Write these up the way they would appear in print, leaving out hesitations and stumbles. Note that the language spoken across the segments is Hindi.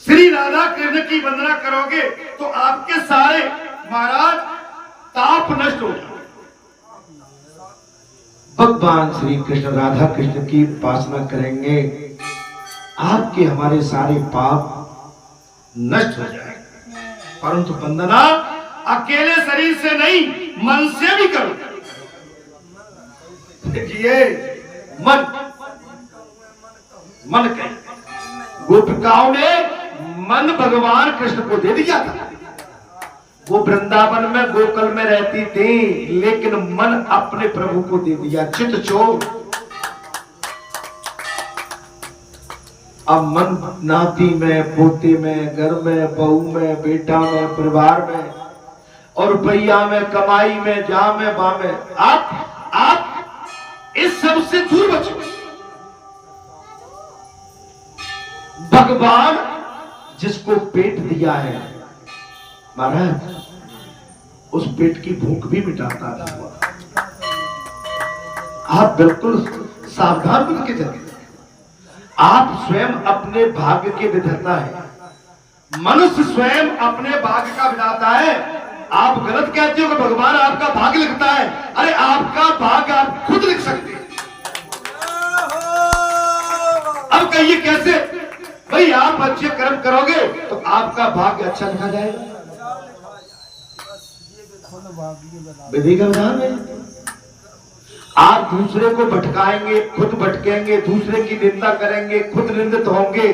श्री राधा कृष्ण की वंदना करोगे तो आपके सारे महाराज ताप नष्ट हो जाए। भगवान श्री कृष्ण राधा कृष्ण की उपासना करेंगे, आपके हमारे सारे पाप नष्ट हो जाए। परंतु वंदना अकेले शरीर से नहीं, मन से भी करो। देखिए मन कहीं गोपिकाओं ने मन भगवान कृष्ण को दे दिया था। वो वृंदावन में गोकुल में रहती थी, लेकिन मन अपने प्रभु को दे दिया। चित चोर। अब मन नाती में, पोते में, घर में, बहू में, बेटा में, परिवार में और रुपया में, कमाई में, जा में, बा में, आप इस सब से दूर बचो। भगवान जिसको पेट दिया है महाराज, उस पेट की भूख भी मिटाता है। आप बिल्कुल सावधान बन के चलिए। आप स्वयं अपने भाग्य के विधाता है। मनुष्य स्वयं अपने भाग्य का विधाता है। आप गलत कहते हो कि भगवान आपका भाग्य लिखता है। अरे आपका भाग्य आप खुद लिख सकते हैं। अब कहिए कैसे? भाई आप अच्छे कर्म करोगे तो आपका भाग्य अच्छा लिखा जाएगा। विधि का विधान है। आप दूसरे को भटकाएंगे, खुद भटकेंगे, दूसरे की निंदा करेंगे, खुद निंदित होंगे।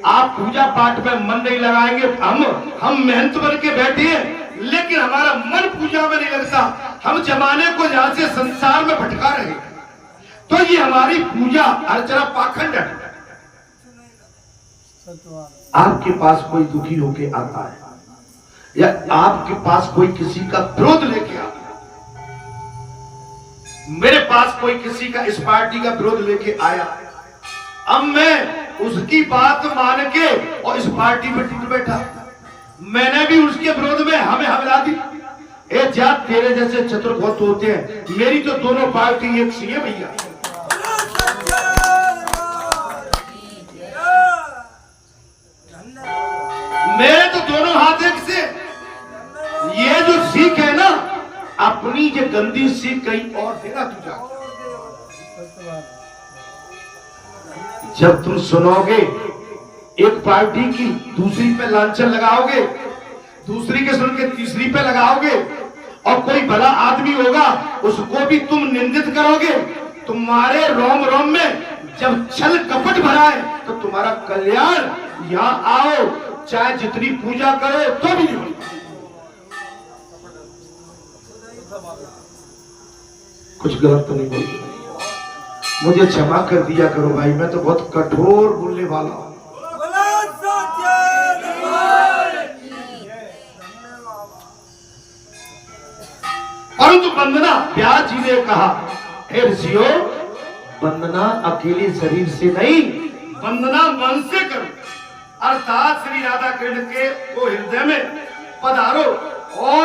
आप पूजा पाठ में मन नहीं लगाएंगे। हम मेहनत बन के बैठे हैं, लेकिन हमारा मन पूजा में नहीं लगता। हम जमाने को यहां से संसार में भटका रहे हैं, तो ये हमारी पूजा अर्चना पाखंड है। आपके पास कोई दुखी होके आता है या आपके पास कोई किसी का विरोध लेके आता है, मेरे पास कोई किसी का इस पार्टी का विरोध लेके आया, अब मैं उसकी बात मान के और इस पार्टी में टिक बैठा। मैंने भी उसके विरोध में हमें हमिला दी। ए जात तेरे जैसे चतुर बहुत होते हैं, मेरी तो दोनों पार्टी एक सी है भैया। मेरे तो दोनों हाथ एक से। ये जो सीख है ना, अपनी जो गंदी सीख कहीं और देना तुझा। जब तुम सुनोगे एक पार्टी की, दूसरी पे लांछन लगाओगे, दूसरी के सुन के तीसरी पे लगाओगे, और कोई भला आदमी होगा उसको भी तुम निंदित करोगे, तुम्हारे रोम रोम में जब छल कपट भरा है तो तुम्हारा कल्याण, यहाँ आओ चाहे जितनी पूजा करो तो भी नहीं होगी। कुछ गलत तो नहीं बोल, मुझे क्षमा कर दिया करो भाई, मैं तो बहुत कठोर बोलने वाला हूं। परंतु वंदना, व्यास जी ने कहा, हे ऋषियों, वंदना अकेले शरीर से नहीं, वंदना मन से करो। अर्थात श्री राधा कृष्ण के को हृदय में पधारो और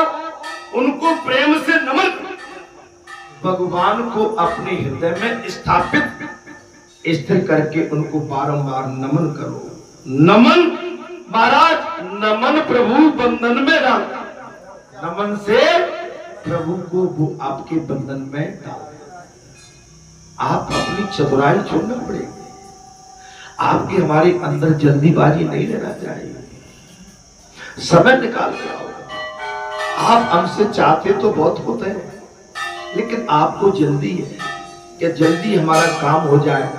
उनको प्रेम से नमन करो। भगवान को अपने हृदय में स्थापित स्थिर करके उनको बारंबार नमन करो। नमन महाराज, नमन प्रभु बंधन में डाल। नमन से प्रभु को वो आपके बंधन में डाल। आप अपनी चतुराई छोड़ना पड़ेगी। आपके हमारे अंदर जल्दीबाजी नहीं लेना चाहिए। समय निकाल के आओ। आप हमसे चाहते तो बहुत होते हैं, लेकिन आपको जल्दी है कि जल्दी हमारा काम हो जाए।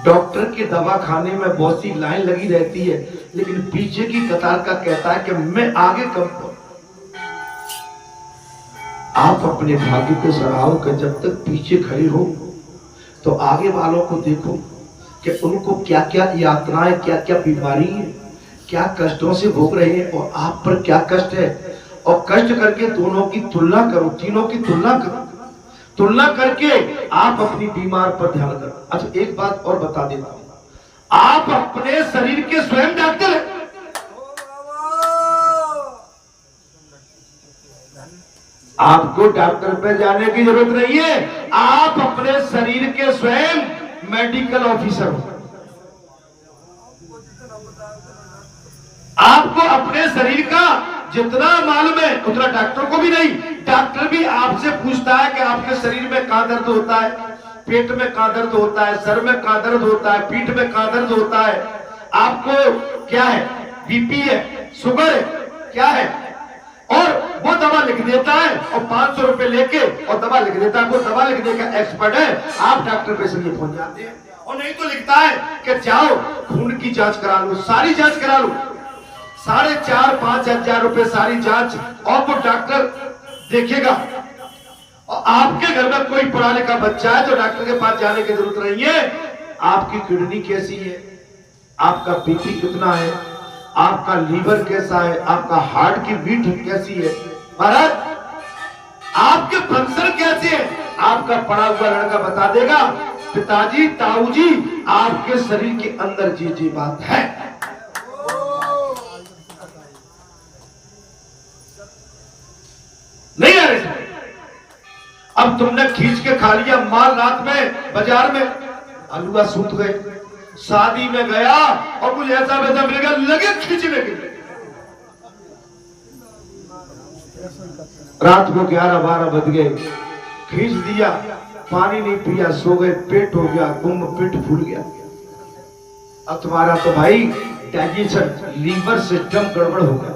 डॉक्टर के दवा खाने में बहुत सी लाइन लगी रहती है, लेकिन पीछे की कतार का कहता है कि मैं आगे कब पहुंचूं। आप अपने भाग्य को सराहो कि जब तक पीछे खड़े हो तो आगे वालों को देखो कि उनको क्या क्या यातनाएं, क्या क्या बीमारी है, क्या कष्टों से भोग रहे हैं और आप पर क्या कष्ट है, और कष्ट करके दोनों की तुलना करो, तीनों की तुलना करो। तुलना करके आप अपनी बीमार पर ध्यान करो। अच्छा एक बात और बता देता हूं, आप अपने शरीर के स्वयं डॉक्टर हैं। आपको डॉक्टर पे जाने की जरूरत नहीं है। आप अपने शरीर के स्वयं मेडिकल ऑफिसर हो। आपको अपने शरीर का जितना मालूम है उतना डॉक्टर को भी नहीं। डॉक्टर भी आपसे पूछता है कि आपके शरीर में कहाँ दर्द होता है, पेट में कहाँ दर्द होता है, सर में कहाँ दर्द होता है, पीठ में कहाँ दर्द होता है, आपको क्या है, बीपी है, शुगर है, क्या है, और वो दवा लिख देता है और 500 रुपए लेके और दवा लिख देता है। वो दवा लिखने का एक्सपर्ट है, आप डॉक्टर पे से पहुंच जाते हैं। और नहीं तो लिखता है कि जाओ खून की जांच करा लो, सारी जांच करा लो, 4,500-5 हजार रुपए सारी जांच, और वो डॉक्टर देखेगा। और आपके घर में कोई पढ़ा लिखा बच्चा है तो डॉक्टर के पास जाने की जरूरत नहीं है। आपकी किडनी कैसी है, आपका बीपी कितना है, आपका लीवर कैसा है, आपका हार्ट की बीट कैसी है, महाराज आपके फंक्शन कैसे है, आपका पढ़ा हुआ लड़का बता देगा। पिताजी, ताऊजी, आपके शरीर के अंदर जी बात है। नहीं आ रही, अब तुमने खींच के खा लिया माल, रात में बाजार में अलुआ सूत गए, शादी में गया और कुछ ऐसा वैसा मिलेगा, लगे खींचने के लिए। रात को 11-12 बज गए, खींच दिया, पानी नहीं पिया, सो गए, पेट हो गया गुम, पेट फूल गया। अब तुम्हारा तो भाई डाइजेशन, लीवर सिस्टम गड़बड़ हो गया,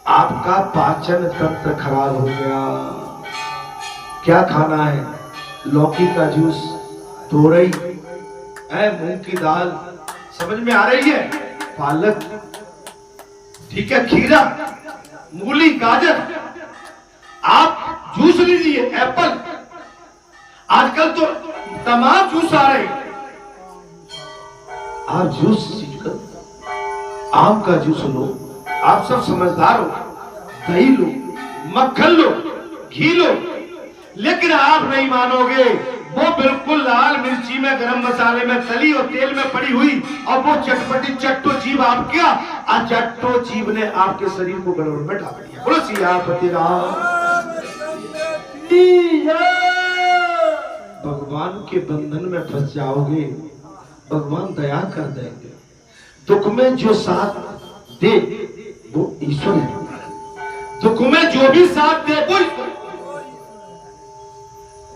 आपका पाचन तंत्र खराब हो गया। क्या खाना है, लौकी का जूस, तोरई, मूंग की दाल, समझ में आ रही है, पालक, ठीक है, खीरा, मूली, गाजर, आप जूस लीजिए, एप्पल, आजकल तो तमाम जूस आ रहे हैं, आप जूस सीखकर, आम का जूस लो, आप सब समझदार हो, दही लो, मक्खन लो, घी लो, लेकिन आप नहीं मानोगे, वो बिल्कुल लाल मिर्ची में, गरम मसाले में तली और तेल में पड़ी हुई, और वो चटपटी चट्टो जीभ आपका, चट्टो जीभ ने आपके शरीर को गड़बड़ में डाल दिया। बोलो सियापति राम। भगवान के बंधन में फंस जाओगे, भगवान दया कर देंगे। दुख में जो साथ दे वो ईश्वर है, दुख में जो भी साथ दे वो ईश्वर।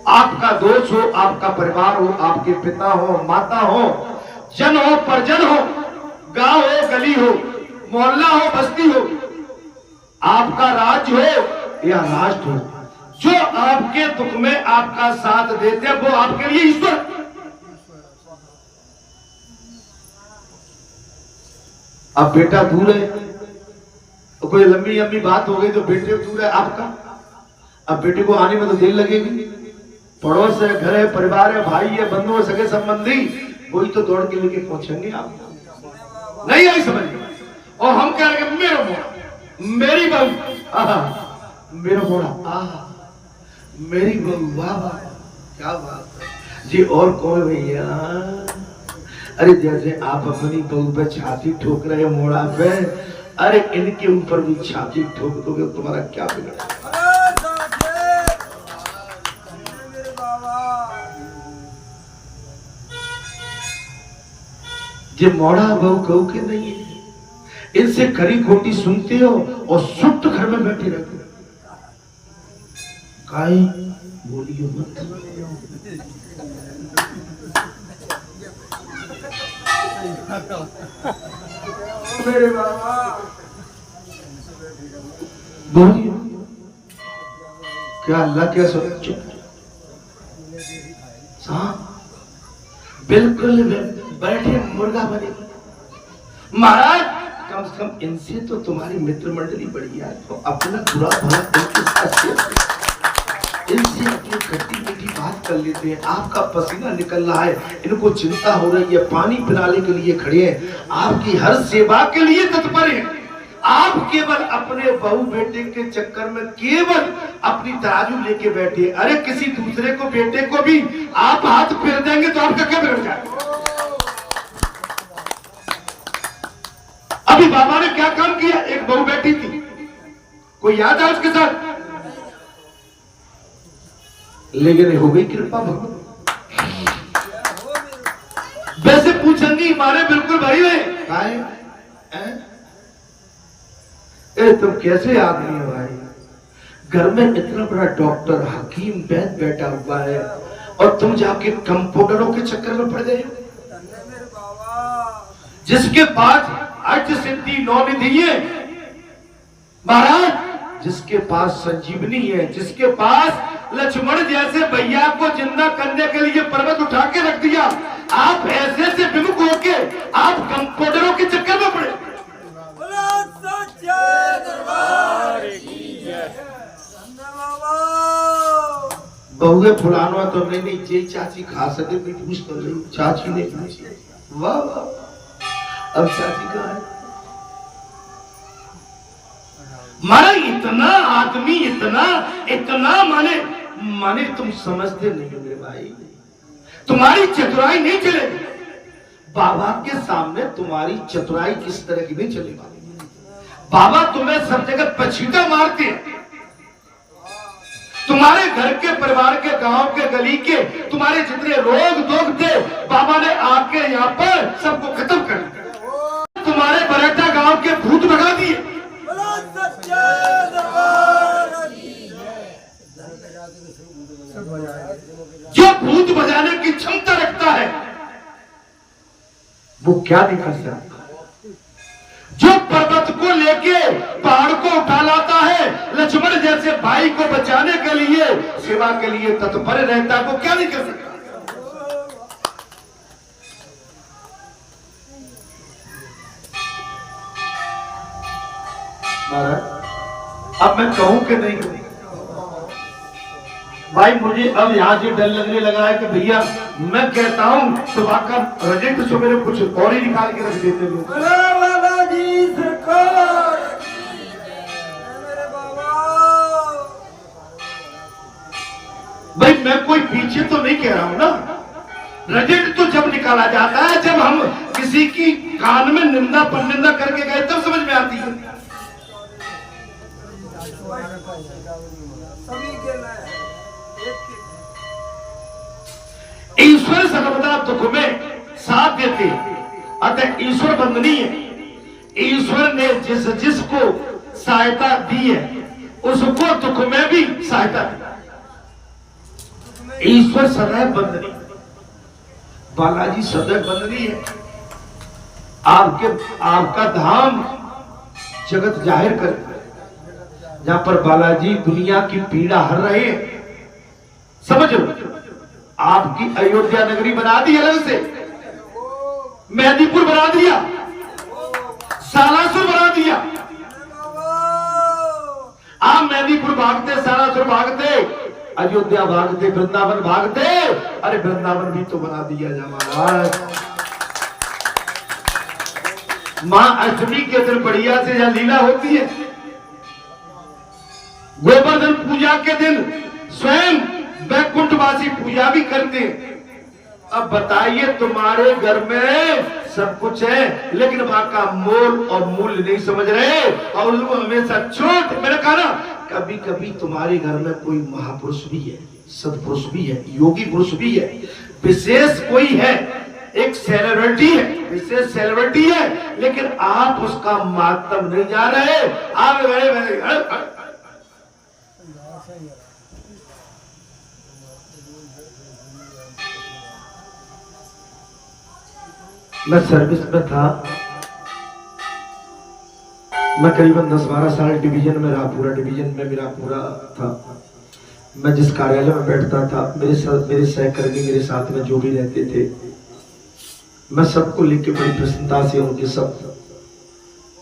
आपका दोस्त हो, आपका परिवार हो, आपके पिता हो, माता हो, जन हो, परजन हो, गांव हो, गली हो, मोहल्ला हो, बस्ती हो, आपका राज्य हो या राष्ट्र हो, जो आपके दुख में आपका साथ देते हैं वो आपके लिए ईश्वर। अब बेटा दूर है तो कोई लंबी लंबी बात हो गई तो बेटे दूर है आपका, अब बेटे को आने में तो देर लगेगी, पड़ोस है, घर है, परिवार है, भाई है, बंधु है, सगे संबंधी, वही तो दौड़ के लेके पहुंचेंगे आप। नहीं आई समझ में? और हम कह रहे मेरा मोड़ा, मेरी बहू, मेरा मोड़ा, मेरी बहू, वाह वाह क्या बात है जी। और कौन भैया? अरे जैसे आप अपनी बहू पे छाती ठोक रहे मोड़ा पे, अरे इनके ऊपर भी छाती ठोक दोगे तुम्हारा क्या बिगड़ा? जे मोड़ा बहू कहू के नहीं है, इनसे खरी खोटी सुनते हो और सुप्त घर में बैठे रहते हो। काई बोलियो मत, मेरे बाबा बोलियो क्या अल्लाह क्या सोच, बिल्कुल बैठे मुर्गा बने। महाराज कम से कम इनसे तो तुम्हारी मित्र मंडली बढ़िया है, तो अपना बुरा भला इनके साथ इनसे अपनी खट्टी मीठी बात कर लेते हैं। आपका पसीना निकल रहा है, इनको चिंता हो रही है, पानी पिलाने के लिए खड़े हैं, आपकी हर सेवा के लिए तत्पर हैं। आप केवल अपने बहू बेटे के चक्कर में केवल अपनी तराजू लेके बैठे। अरे किसी दूसरे को, बेटे को भी आप हाथ फेर देंगे तो आपका क्या बिगड़ जाएगा? अभी बाबा ने क्या काम किया, एक बहू बैठी थी, कोई याद है उसके साथ? लेकिन हो गई कृपा भगवान। वैसे पूछेंगी मारे बिल्कुल भाई है कहे तुम कैसे आदमी हो भाई, घर में इतना बड़ा डॉक्टर हकीम वैद्य बैठा हुआ है और तुम जाके कंपाउंडरों के चक्कर में पड़ गए हो। जिसके पास अष्ट सिद्धि नौ निधि है महाराज, जिसके पास संजीवनी है, जिसके पास लक्ष्मण जैसे भैया को जिंदा करने के लिए पर्वत उठा के रख दिया, आप ऐसे से विमुख होके आप कंपाउंडरों के चक्कर में पड़े। बहुए फुलाना तो नहीं जे चाची खा सके भी पूछ कर रही, चाची ने पूछी। वाह वाह, अब चाची कहाँ है? मारा इतना आदमी, इतना इतना माने तुम समझते नहीं हो मेरे भाई, तुम्हारी चतुराई नहीं चलेगी। बाबा के सामने तुम्हारी चतुराई किस तरह की नहीं चलेगी। बाबा तुम्हें सब जगह पछीटा मारते हैं, तुम्हारे घर के, परिवार के, गांव के, गली के तुम्हारे जितने रोग दोग थे बाबा ने आके यहाँ पर सबको खत्म कर दिया। तुम्हारे बरेटा गांव के भूत भगा दिए। जो भूत बजाने की क्षमता रखता है वो क्या नहीं कर सकता। जो पर्वत को लेके पहाड़ को उठा लाता है, लक्ष्मण जैसे भाई को बचाने के लिए, सेवा के लिए तत्पर रहता है, वो क्या नहीं कर सकता। अब मैं कहूं कि नहीं कहूं भाई, मुझे अब यहां से डर लगने लगा है कि भैया मैं कहता हूं सुबह का प्रोजेक्ट सवेरे कुछ और ही निकाल के रख देते लोग। भाई मैं कोई पीछे तो नहीं कह रहा हूं ना, रिजल्ट तो जब निकाला जाता है जब हम किसी की कान में निंदा पर निंदा करके गए तब समझ में आती है। ईश्वर सर्वदा दुख में साथ देते, अतः ईश्वर बंदनीय है। ईश्वर ने जिसको सहायता दी है उसको दुख में भी सहायता दी। ईश्वर सदैव बंदनीय, बालाजी सदैव बंदनीय है। आपका धाम जगत जाहिर कर, जहां पर बालाजी दुनिया की पीड़ा हर रहे हैं। समझ लो, आपकी अयोध्या नगरी बना दी अलग से, मेहदीपुर बना दिया, सालासुर बना दिया। आप मेहदीपुर भागते, सालासुर भागते, अयोध्या भागते, वृंदावन भागते। अरे वृंदावन भी तो बना दिया जा महाराज। मां अष्टमी के दिन बढ़िया से यह लीला होती है। गोवर्धन पूजा के दिन स्वयं वैकुंठवासी पूजा भी करते हैं। अब बताइए, तुम्हारे घर में सब कुछ है लेकिन वहां का मोल और मूल्य नहीं समझ रहे और उनको हमेशा छोट। मैंने कहा ना, कभी कभी तुम्हारे घर में कोई महापुरुष भी है, सदपुरुष भी है, योगी पुरुष भी है, विशेष कोई है, एक सेलिब्रिटी है, विशेष सेलिब्रिटी है, लेकिन आप उसका मातम नहीं जा रहे। आप मैं सर्विस में था, मैं करीबन 10-12 साल डिवीजन में रहा, पूरा डिवीजन में मेरा पूरा था। मैं जिस कार्यालय में बैठता था, मेरे सहकर्मी मेरे साथ में जो भी रहते थे, मैं सबको लेके बड़ी प्रसन्नता से उनके सब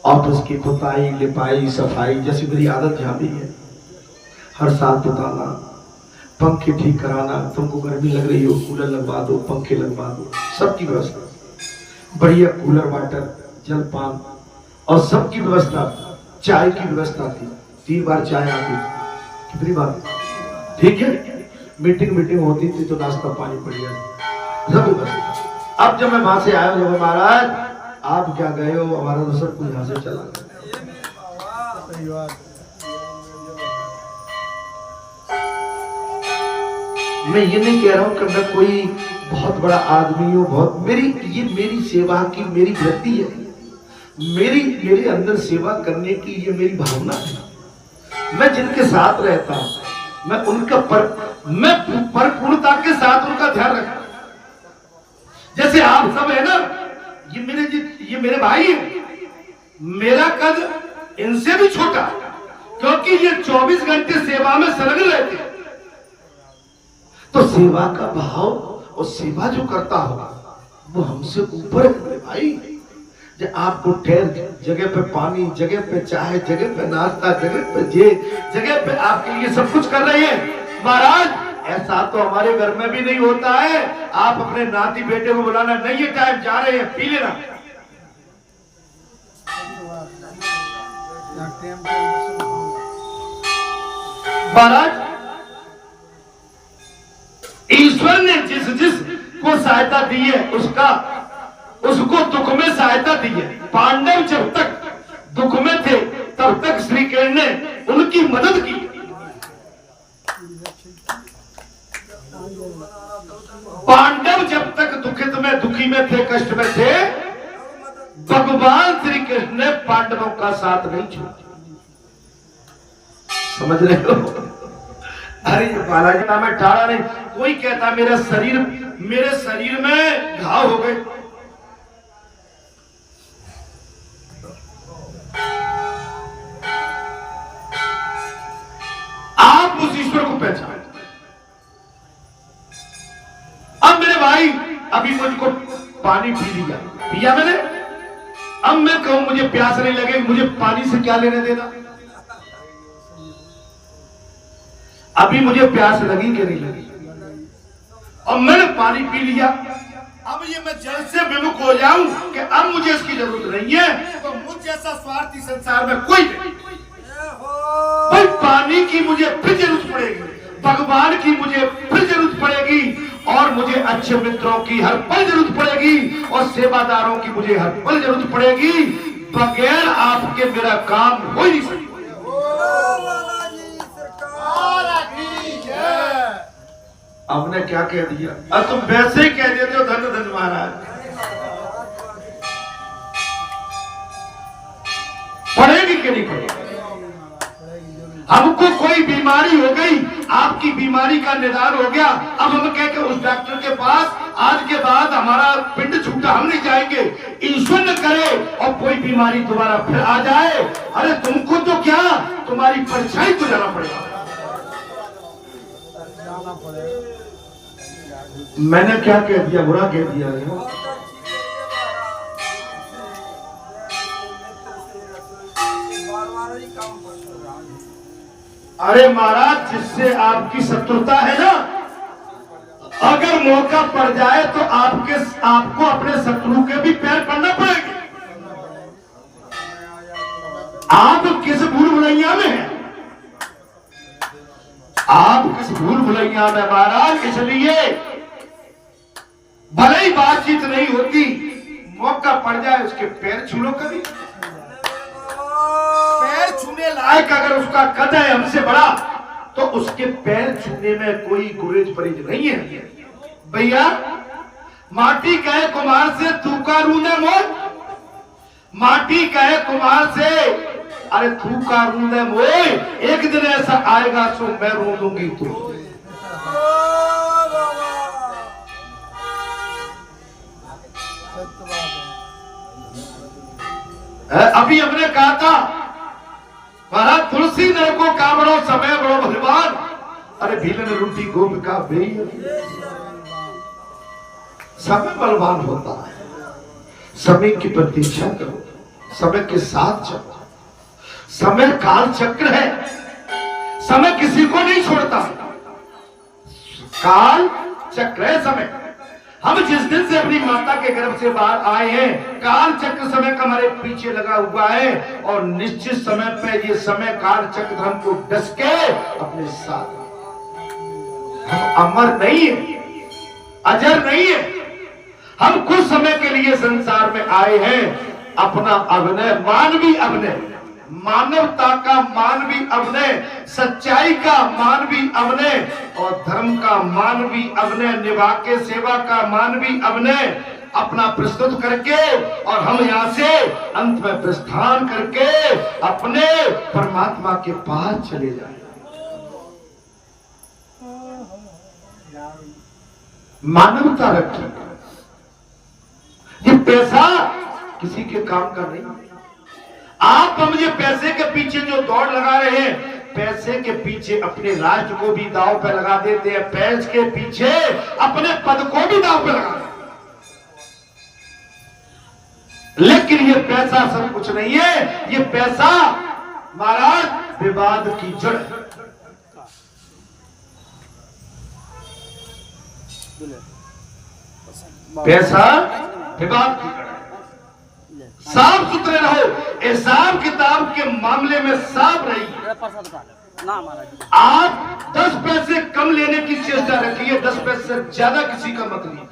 ऑफिस की खुदाई, लिपाई, सफाई जैसी मेरी आदत जहाँ भी है, हर साल बताना, पंखे ठीक कराना, तुमको गर्मी लग रही हो कूलर लगवा दो, पंखे लगवा दो, सबकी व्यवस्था, बढ़िया कूलर, वाटर, जलपान और सबकी व्यवस्था। चाय की व्यवस्था थी, 3 बार चाय आती, कितनी बार, ठीक है। मीटिंग होती थी तो नाश्ता पानी बढ़िया, सब व्यवस्था। अब जब मैं वहां से आया, जब महाराज आप क्या गए हो, हमारा तो सब कुछ यहाँ से चला गया। मैं ये नहीं कह रहा हूं कि मैं कोई बहुत बड़ा आदमी हूं, बहुत मेरी सेवा की मेरी वृत्ति है। मेरे अंदर सेवा करने की ये मेरी भावना है। मैं जिनके साथ रहता हूं, मैं उनका मैं परिपूर्णता के साथ उनका ध्यान रखता हूं। जैसे आप सब है ना, ये मेरे भाई है। मेरा कद इनसे भी छोटा, क्योंकि ये 24 घंटे सेवा में संलग्न रहते हैं। तो सेवा का भाव और सेवा जो करता होगा वो हमसे ऊपर है मेरे भाई। जो आपको ठहर जगह पे पानी, जगह पे चाय, जगह पे नाश्ता, जगह पे जगह पे आपके लिए सब कुछ कर रहे हैं महाराज। ऐसा तो हमारे घर में भी नहीं होता है। आप अपने नाती बेटे को बुलाना, नहीं ये टाइम जा रहे हैं, पी लेना। महाराज ईश्वर ने जिस को सहायता दी है उसको दुख में सहायता दी है। पांडव जब तक दुख में थे तब तक श्री कृष्ण ने उनकी मदद की। पांडव जब तक दुखी में थे, कष्ट में थे, भगवान श्री कृष्ण ने पांडवों का साथ नहीं छोड़ा। समझ रहे हो? अरे बालाजी नाम में ठाड़ा नहीं। कोई कहता मेरे शरीर में घाव हो गए। आप उस ईश्वर को पहचाने। अब मेरे भाई अभी मुझको पानी पिया मैंने। अब मैं कहूं मुझे प्यास नहीं लगेगी, मुझे पानी से क्या लेने देना। अभी मुझे प्यास लगी कि नहीं लगी, और मैंने पानी पी लिया। अब ये मैं जल से विमुख हो जाऊं कि अब मुझे इसकी जरूरत नहीं है, तो मुझ जैसा स्वार्थी संसार में कोई नहीं। भाई पानी की मुझे फिर जरूरत पड़ेगी, भगवान की मुझे फिर जरूरत पड़ेगी, और मुझे अच्छे मित्रों की हर पल जरूरत पड़ेगी, और सेवादारों की मुझे हर पल जरूरत पड़ेगी। बगैर आपके मेरा काम हो ही नहीं सकता। आपने क्या कह दिया? अब तुम वैसे ही कह देते हो, धन धन महाराज। पड़ेगी कि नहीं पड़ेगी? हमको कोई बीमारी हो गई, आपकी बीमारी का निदान हो गया, अब हम कह के उस डॉक्टर के पास आज के बाद हमारा पिंड छूटा, हम नहीं जाएंगे। ईश्वर न करे और कोई बीमारी दोबारा फिर आ जाए, अरे तुमको तो क्या, तुम्हारी परछाई को जाना पड़ेगा। मैंने क्या कह दिया? बुरा कह दिया है? अरे महाराज, जिससे आपकी शत्रुता है ना, अगर मौका पड़ जाए तो आपको अपने शत्रु के भी पैर पड़ना पड़ेगा। आप किस भूल भुलैया में हैं? आप किस भूल भुलैया में महाराज? इसलिए भले ही बातचीत नहीं होती, मौका पड़ जाए उसके पैर छू लो। कभी पैर छूने लायक अगर उसका कद है हमसे बड़ा, तो उसके पैर छूने में कोई गुरेज परहेज नहीं है। भैया माटी कहे कुमार से तू का रूंदे मोर, माटी कहे कुमार से अरे तू का रूंदे मोर, एक दिन ऐसा आएगा सो मैं रूंदूंगी तू। अभी हमने कहा था महाराज, तुलसी नर को कामड़ो समय बड़ो भगवान, अरे भीलन रोटी गोप का बेई। समय बलवान होता है, समय की प्रतीक्षा करो, समय के साथ चलो। समय काल चक्र है, समय किसी को नहीं छोड़ता। काल चक्र है समय। हम जिस दिन से अपनी माता के गर्भ से बाहर आए हैं, काल चक्र समय का हमारे पीछे लगा हुआ है, और निश्चित समय पे ये समय काल चक्र हमको डस के अपने साथ। हम अमर नहीं है, अजर नहीं है, हम कुछ समय के लिए संसार में आए हैं। अपना अभिनय, मानवीय अभिनय, मानवता का मानवीय अभिनय, सच्चाई का मानवीय अभिनय, और धर्म का मानवीय अभिनय, निभा के सेवा का मानवीय अभिनय, अपना प्रस्तुत करके और हम यहाँ से अंत में प्रस्थान करके अपने परमात्मा के पास चले जाए। मानवता रखी। ये पैसा किसी के काम का नहीं। आप हम ये पैसे के पीछे जो दौड़ लगा रहे हैं, पैसे के पीछे अपने राष्ट्र को भी दांव पे लगा देते हैं, पैसे के पीछे अपने पद को भी दांव पे लगा देते हैं। लेकिन ये पैसा सब कुछ नहीं है। ये पैसा महाराज विवाद की जड़ है। पैसा विवाद की जड़ है। साफ सुथरे रहो, हिसाब किताब के मामले में साफ रहिए। आप 10 पैसे कम लेने की चेष्टा रखिए, 10 पैसे से ज्यादा किसी का मत लीजिए।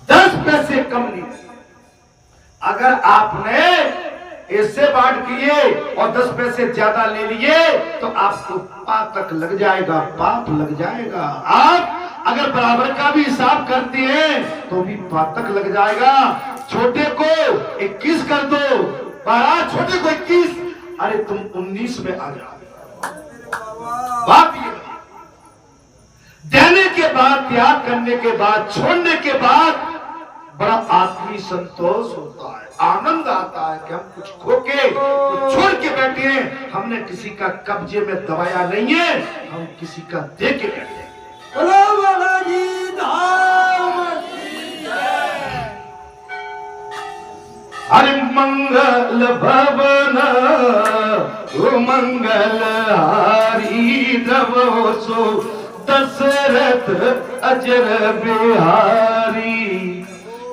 10 पैसे कम लीजिए। अगर आपने इससे बांट किए और 10 पैसे ज्यादा ले लिए तो आपको पातक लग जाएगा, पाप लग जाएगा। आप अगर बराबर का भी हिसाब करते हैं तो भी पातक लग जाएगा। छोटे को 21 कर दो, महाराज छोटे को 21, अरे तुम 19 में आ जाओ। बात ये देने के बाद, त्याग करने के बाद, छोड़ने के बाद बड़ा आत्मी संतोष होता है, आनंद आता है कि हम कुछ खो के कुछ छोड़ के बैठे हैं। हमने किसी का कब्जे में दबाया नहीं है, हम किसी का दे के बैठे हैं। हरि मंगल भवन मंगल हारी नवो सो दशरथ अजर बिहारी।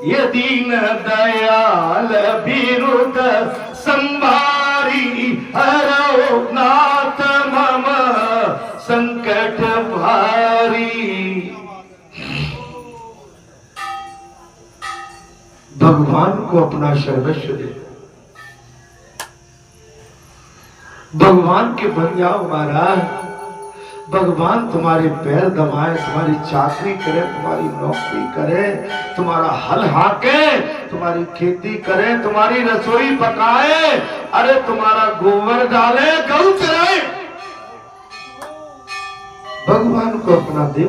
ये दीन दयाल विरुद्ध संभारी हरो नाथ मम संकट भारी। भगवान को अपना सर्वस्व दे, भगवान के बन जाओ महाराज। भगवान तुम्हारे पैर दबाए, तुम्हारी चाकरी करे, तुम्हारी नौकरी करे, तुम्हारा हल हाके, तुम्हारी खेती करे, तुम्हारी रसोई पकाए, अरे तुम्हारा गोबर डाले, गऊ चराए। भगवान को अपना दे।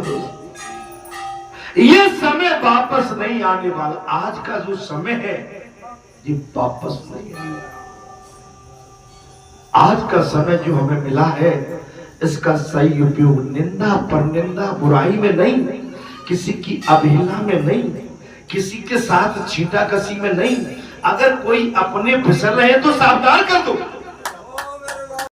ये समय वापस नहीं आने वाला। आज का जो समय है ये वापस नहीं आने वाला। आज का समय जो हमें मिला है इसका सही उपयोग निंदा पर निंदा, बुराई में नहीं, किसी की अवहेलना में नहीं, किसी के साथ छींटाकशी में नहीं। अगर कोई अपने फिसल रहे तो सावधान कर दो।